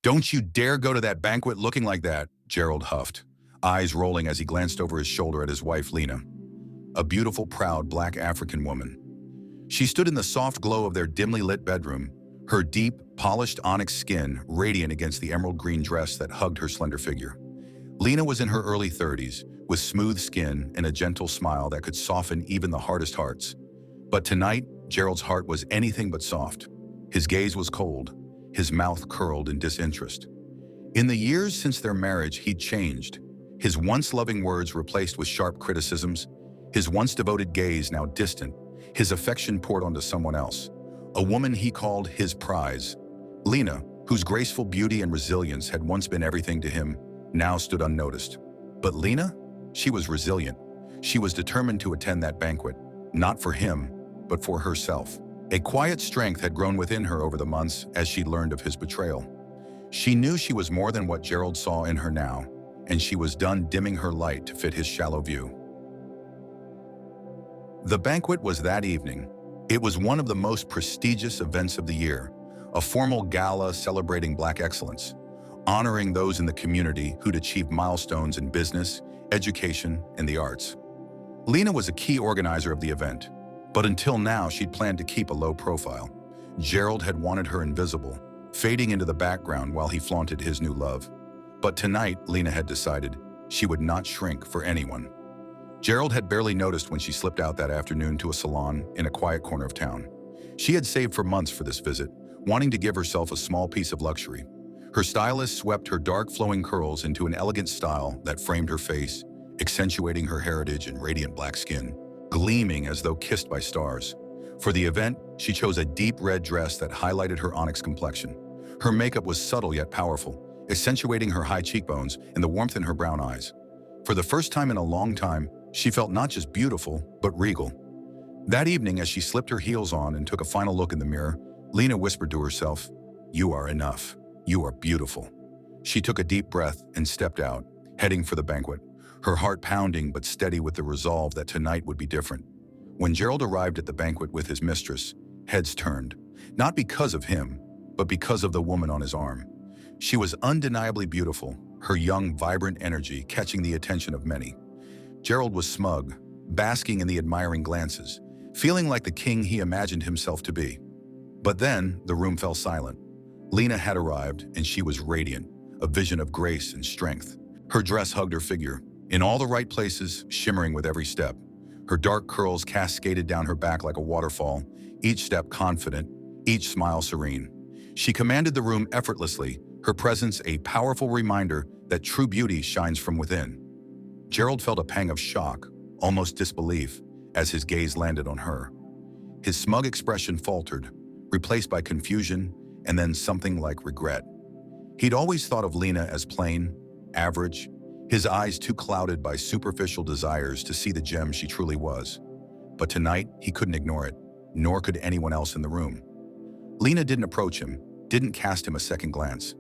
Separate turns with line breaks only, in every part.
"Don't you dare go to that banquet looking like that," Gerald huffed, eyes rolling as he glanced over his shoulder at his wife, Lena, a beautiful, proud black African woman. She stood in the soft glow of their dimly lit bedroom, her deep, polished onyx skin radiant against the emerald green dress that hugged her slender figure. Lena was in her early 30s, with smooth skin and a gentle smile that could soften even the hardest hearts. But tonight, Gerald's heart was anything but soft. His gaze was cold, his mouth curled in disinterest. In the years since their marriage, he'd changed. His once loving words replaced with sharp criticisms, his once devoted gaze now distant, his affection poured onto someone else, a woman he called his prize. Lena, whose graceful beauty and resilience had once been everything to him, now stood unnoticed. But Lena? She was resilient. She was determined to attend that banquet, not for him, but for herself. A quiet strength had grown within her over the months as she learned of his betrayal. She knew she was more than what Gerald saw in her now, and she was done dimming her light to fit his shallow view. The banquet was that evening. It was one of the most prestigious events of the year, a formal gala celebrating Black excellence, honoring those in the community who'd achieved milestones in business, education, and the arts. Lena was a key organizer of the event, but until now she'd planned to keep a low profile. Gerald had wanted her invisible, fading into the background while he flaunted his new love. But tonight, Lena had decided she would not shrink for anyone. Gerald had barely noticed when she slipped out that afternoon to a salon in a quiet corner of town. She had saved for months for this visit, wanting to give herself a small piece of luxury. Her stylist swept her dark flowing curls into an elegant style that framed her face, accentuating her heritage and radiant black skin, gleaming as though kissed by stars. For the event, she chose a deep red dress that highlighted her onyx complexion. Her makeup was subtle yet powerful, accentuating her high cheekbones and the warmth in her brown eyes. For the first time in a long time, she felt not just beautiful, but regal. That evening, as she slipped her heels on and took a final look in the mirror, Lena whispered to herself, "You are enough. You are beautiful." She took a deep breath and stepped out, heading for the banquet, her heart pounding but steady with the resolve that tonight would be different. When Gerald arrived at the banquet with his mistress, heads turned, not because of him, but because of the woman on his arm. She was undeniably beautiful, her young, vibrant energy catching the attention of many. Gerald was smug, basking in the admiring glances, feeling like the king he imagined himself to be. But then, the room fell silent. Lena had arrived, and she was radiant, a vision of grace and strength. Her dress hugged her figure, in all the right places, shimmering with every step. Her dark curls cascaded down her back like a waterfall, each step confident, each smile serene. She commanded the room effortlessly, her presence a powerful reminder that true beauty shines from within. Gerald felt a pang of shock, almost disbelief, as his gaze landed on her. His smug expression faltered, replaced by confusion and then something like regret. He'd always thought of Lena as plain, average, his eyes too clouded by superficial desires to see the gem she truly was. But tonight, he couldn't ignore it, nor could anyone else in the room. Lena didn't approach him, didn't cast him a second glance.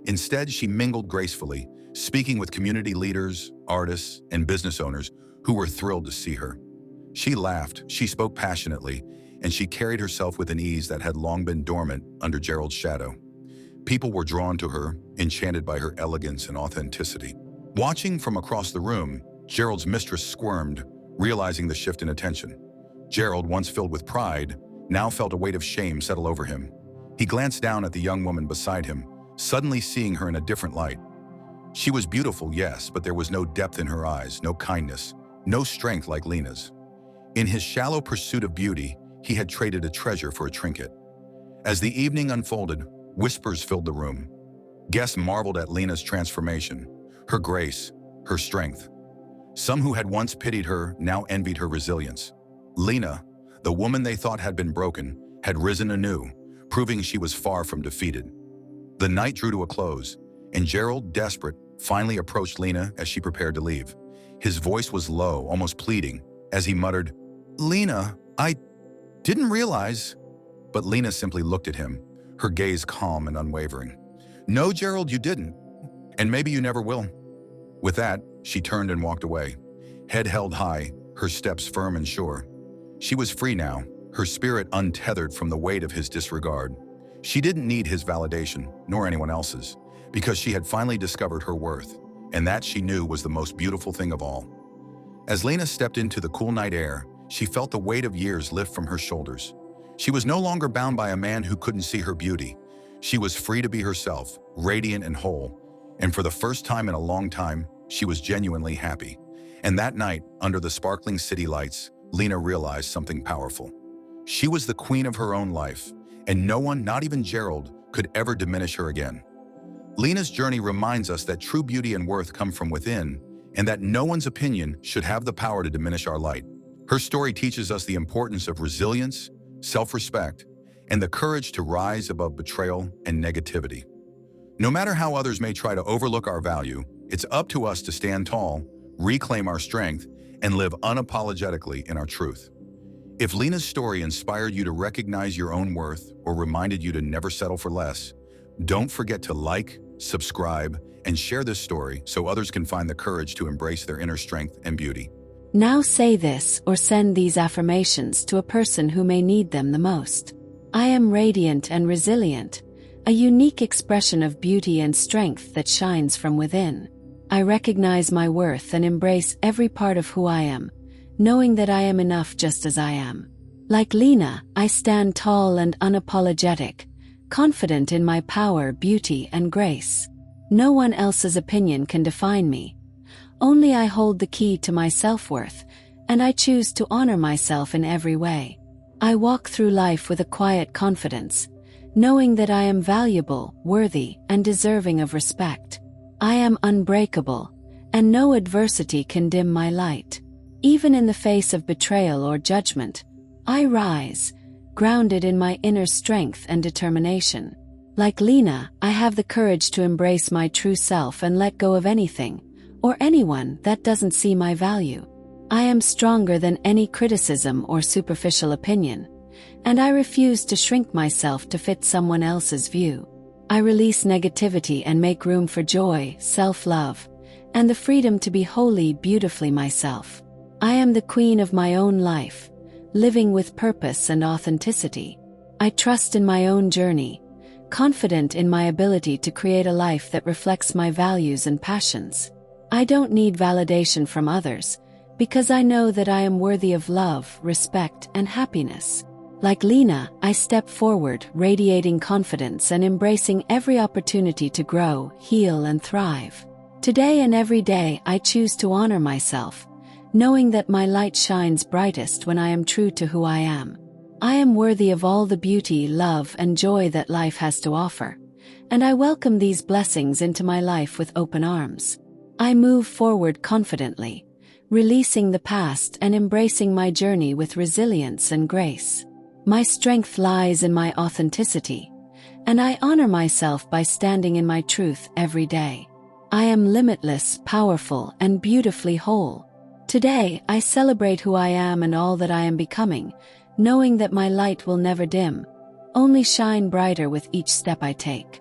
Instead, she mingled gracefully, speaking with community leaders, artists, and business owners who were thrilled to see her. She laughed, she spoke passionately, and she carried herself with an ease that had long been dormant under Gerald's shadow. People were drawn to her, enchanted by her elegance and authenticity. Watching from across the room, Gerald's mistress squirmed, realizing the shift in attention. Gerald, once filled with pride, now felt a weight of shame settle over him. He glanced down at the young woman beside him, suddenly seeing her in a different light. She was beautiful, yes, but there was no depth in her eyes, no kindness, no strength like Lena's. In his shallow pursuit of beauty, he had traded a treasure for a trinket. As the evening unfolded, whispers filled the room. Guests marveled at Lena's transformation, her grace, her strength. Some who had once pitied her now envied her resilience. Lena, the woman they thought had been broken, had risen anew, proving she was far from defeated. The night drew to a close, and Gerald, desperate, finally approached Lena as she prepared to leave. His voice was low, almost pleading, as he muttered, "Lena, I didn't realize." But Lena simply looked at him, her gaze calm and unwavering. "No, Gerald, you didn't. And maybe you never will." With that, she turned and walked away, head held high, her steps firm and sure. She was free now, her spirit untethered from the weight of his disregard. She didn't need his validation, nor anyone else's. because she had finally discovered her worth, and that she knew was the most beautiful thing of all. As Lena stepped into the cool night air, she felt the weight of years lift from her shoulders. She was no longer bound by a man who couldn't see her beauty. She was free to be herself, radiant and whole, and for the first time in a long time, she was genuinely happy. And that night, under the sparkling city lights, Lena realized something powerful. She was the queen of her own life, and no one, not even Gerald, could ever diminish her again. Lena's journey reminds us that true beauty and worth come from within, and that no one's opinion should have the power to diminish our light. Her story teaches us the importance of resilience, self-respect, and the courage to rise above betrayal and negativity. No matter how others may try to overlook our value, it's up to us to stand tall, reclaim our strength, and live unapologetically in our truth. If Lena's story inspired you to recognize your own worth or reminded you to never settle for less, don't forget to like, subscribe, and share this story so others can find the courage to embrace their inner strength and beauty.
Now say this or send these affirmations to a person who may need them the most. I am radiant and resilient, a unique expression of beauty and strength that shines from within. I recognize my worth and embrace every part of who I am, knowing that I am enough just as I am. Like Lena, I stand tall and unapologetic, confident in my power, beauty, and grace. No one else's opinion can define me. Only I hold the key to my self-worth, and I choose to honor myself in every way. I walk through life with a quiet confidence, knowing that I am valuable, worthy, and deserving of respect. I am unbreakable, and no adversity can dim my light. Even in the face of betrayal or judgment, I rise, grounded in my inner strength and determination. Like Lena, I have the courage to embrace my true self and let go of anything, or anyone that doesn't see my value. I am stronger than any criticism or superficial opinion, and I refuse to shrink myself to fit someone else's view. I release negativity and make room for joy, self-love, and the freedom to be wholly, beautifully myself. I am the queen of my own life, living with purpose and authenticity. I trust in my own journey, confident in my ability to create a life that reflects my values and passions. I don't need validation from others, because I know that I am worthy of love, respect, and happiness. Like Lena, I step forward, radiating confidence and embracing every opportunity to grow, heal, and thrive. Today and every day, I choose to honor myself, knowing that my light shines brightest when I am true to who I am. I am worthy of all the beauty, love, and joy that life has to offer, and I welcome these blessings into my life with open arms. I move forward confidently, releasing the past and embracing my journey with resilience and grace. My strength lies in my authenticity, and I honor myself by standing in my truth every day. I am limitless, powerful, and beautifully whole. Today, I celebrate who I am and all that I am becoming, knowing that my light will never dim, only shine brighter with each step I take.